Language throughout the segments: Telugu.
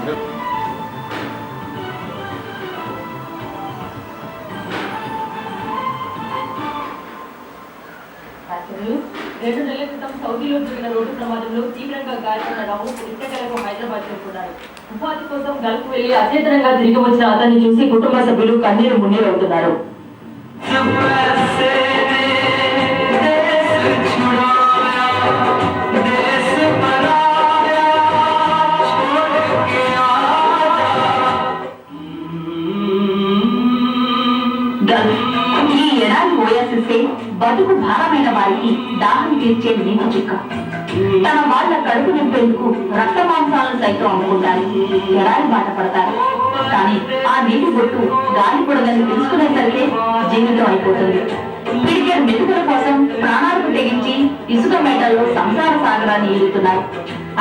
2 నెలల క్రితం సౌదీలో జరిగిన రోడ్డు ప్రమాదంలో తీవ్రంగా గాయపడిన రౌఫ్ ఇంతకలకు హైదరాబాద్ చేరుకున్నాడు. ఉపాధి కోసం గల్ఫ్ వెళ్లి అచేతనంగా తిరిగి వచ్చిన అతన్ని చూసి కుటుంబ సభ్యులు కన్నీరు మున్నీరవుతున్నారు. ఈ ఎడారి ఓయాసిసే బతుకు భారమైన వారికి దాహం తీర్చే నీటి చిక్క. తన వాళ్ళ కడుపు నింపేందుకు రక్త మాంసాలను సైతం అమ్ముకుంటారు, ఎడారి బాట పడతారు. కానీ ఆ నీటి బొట్టు గాలి పొడదని తెలుసుకునేసరికి జీవితం అయిపోతుంది. పిడికెడు మెతుకుల కోసం ప్రాణాలకు తెగించి ఇసుక మేటల్లో సంసార సాగరాన్ని ఈడుతున్నారు.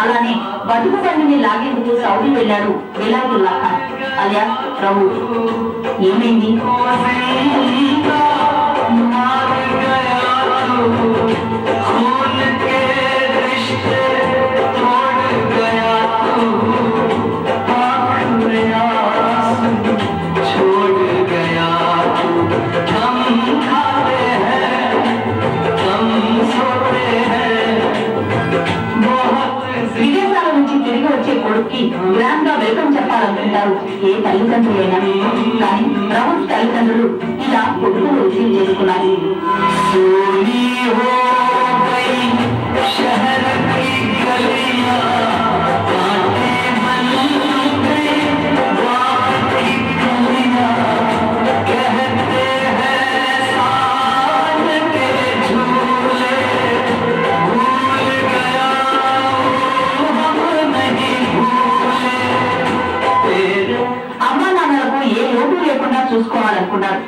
అలానే బతుకు బండిని లాగేందుకు సౌదీ వెళ్లాడు బిలాదుల్లా ఖాన్ అలియా రౌఫ్. ఏమైంది? విదేశాల నుంచి తిరిగి వచ్చే కొడుక్కి గ్రాండ్ గా వెల్కమ్ చెప్పాలనుకుంటారు ఏ తల్లిదండ్రులు అయినా. కానీ రౌఫ్ తల్లిదండ్రులు ఇలా కొడుకులు రిసీవ్ చేసుకున్నారు. చూసుకోవాలనుకున్నాడు.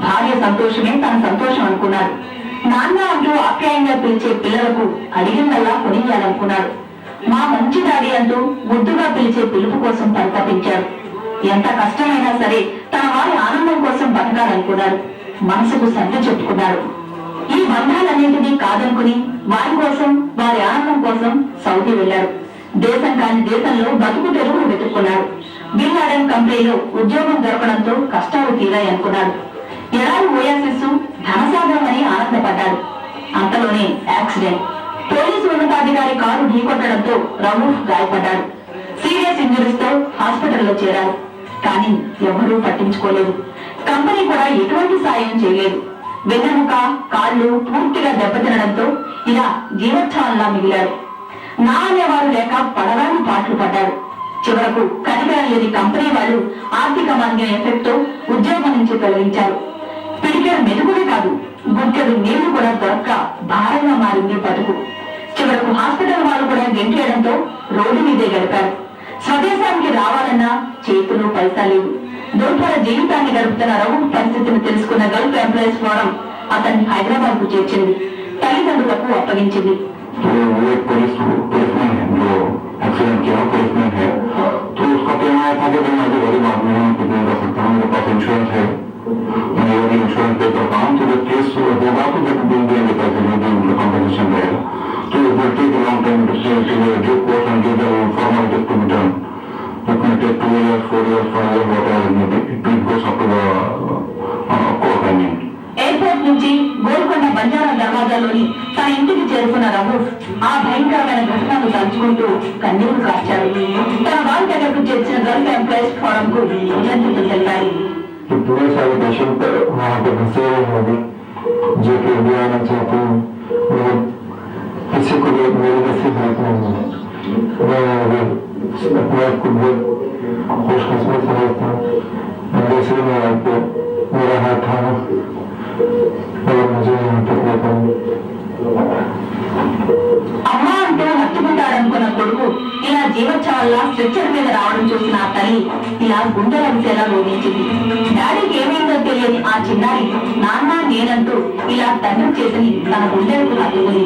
భార్య సంతోషమే తన సంతోషం అనుకున్నాడు. నాన్న అంటూ ఆప్యాయంగా పిలిచే పిల్లలకు అడిగిందల్లా కొనియాలనుకున్నాడు. మా మంచి డాడీ అంటూ ముద్దుగా పిలిచే పిలుపు కోసం పరితపించాడు. ఎంత కష్టమైనా సరే తన వారి ఆనందం కోసం బతకాలనుకున్నాడు. మనసుకు సర్ది చెప్పుకున్నాడు. ఈ బంధాలన్నింటినీ కాదనుకుని వారి కోసం వారి ఆనందం కోసం సౌదీ వెళ్లాడు. దేశం కాని దేశంలో బతుకు తెరువును వెతుక్కున్నాడు. బిన్ లాడెన్ కంపెనీలో ఉద్యోగం దొరకడంతో కష్టాలు తీరాయనుకున్నాడు. ఎడారి ఓయాసిస్ ధనసాగరమని ఆనందపడ్డాడు. అంతలోనే యాక్సిడెంట్. పోలీసు ఉన్నతాధికారి కారు ఢీకొట్టడంతో రౌఫ్ గాయపడ్డాడు. సీరియస్ ఇంజరీస్ తో హాస్పిటల్లో చేరారు. కానీ ఎవరూ పట్టించుకోలేదు. కంపెనీ కూడా ఎటువంటి సాయం చేయలేదు. వెన్నెముక కాళ్ళు పూర్తిగా దెబ్బతినడంతో ఇలా జీవోత్సవంలా మిగిలాడు. నా అనేవారు లేక పడరాని పాటలు పడ్డాడు. చివరకు కనికరం లేని కంపెనీ వాళ్ళు ఆర్థిక మాంద్యం ఎఫెక్ట్ తో ఉద్యోగం నుంచి తొలగించారు. పిడికెడు మెతుకులే కాదు, గుడ్కెడు నీళ్లు కూడా దొరక్క భారంగా మారింది బతుకు. చివరకు హాస్పిటల్ వాళ్ళు కూడా గెంటేయడంతో రోడ్డు మీదే గడిపారు. స్వదేశానికి రావాలన్నా చేతులు పైసా లేవు. దుర్భర జీవితాన్ని గడుపుతున్న రౌఫ్ పరిస్థితిని తెలుసుకున్న గల్ఫ్ ఎంప్లాయీస్ ఫోరం అతన్ని హైదరాబాద్ కు చేర్చింది. తల్లిదండ్రులకు అప్పగించింది. एक्सीडेंट किया पुलिसमैन है तो उसका कहना था कि मैं अभी गरीब आदमी हूँ, कुछ नहीं कर सकता हूँ, मेरे पास इंश्योरेंस है, मैं वो इंश्योरेंस पे करता हूँ, तो जब केस होगा तो जब देंगे पैसे नहीं कॉम्पनसेशन रहेगा. तो it will take a long time to see due course and give the formalities to be done. It may take 2 years, 4 years, 5 years, whatever it may be. It goes up to the court, I mean. Airport నుంచి గోల్కొండ బంజారా దర్వాజాలోని తన ఇంటికి చేరుకున్న రౌఫ్ ఆ భయంకరమైన ఘటనను తలుచుకుంటూ కన్నీరు కార్చాడు. తన వారి దగ్గరకు చేర్చిన గల్ఫ్ ఎంప్లాయీస్ ఫోరం కు కృతజ్ఞతలు తెలిపారు. पूरे सारे पेशेंट वहाँ पे फंसे हुए हैं जो कि इंडिया आना चाहते हैं, किसी को भी मेरी नसीब हेल्प नहीं है. मैं अपने आप को बहुत खुशकिस्मत समझता हूँ. जैसे मेरा हाथ था और मुझे यहाँ तक लेकर అమ్మ అంటూ హత్తుకుంటాడనుకున్న కొడుకు ఇలా జీవోత్సవాల్లో స్ట్రెచ్చర్ మీద రావడం చూసిన ఆ తల్లి ఇలా గుండెల విసేలా రోధించింది. డాడీకి ఏమైందో తెలియని ఆ చిన్నారి నాన్న నేనంటూ ఇలా తండ్రి చేతిని తన గుండెలకు హత్తుకుంది.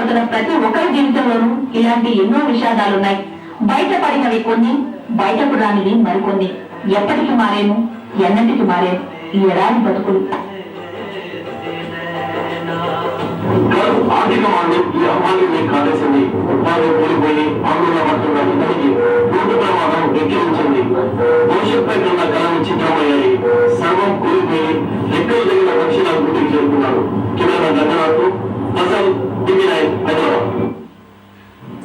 బాధపడుతున్న ప్రతి ఒక్కరి జీవితంలోనూ ఇలాంటి ఎన్నో విషాదాలున్నాయి. బయటపడినవి కొన్ని, బయటకు రానివి మరికొన్ని. ఎప్పటికి మారేను, ఎన్నటికి మారేను ఈ ఎడారి బతుకులు. ఆర్థిక అమాన్యుల్ని కాదేసింది. ఉపాధి కోల్పోయి ఆందోళన పడుతున్న ఇతనికి రోడ్డు ప్రమాదం ఎక్కిరించింది. భవిష్యత్పై కన్నా కళ చిత్రమయ్యాయి.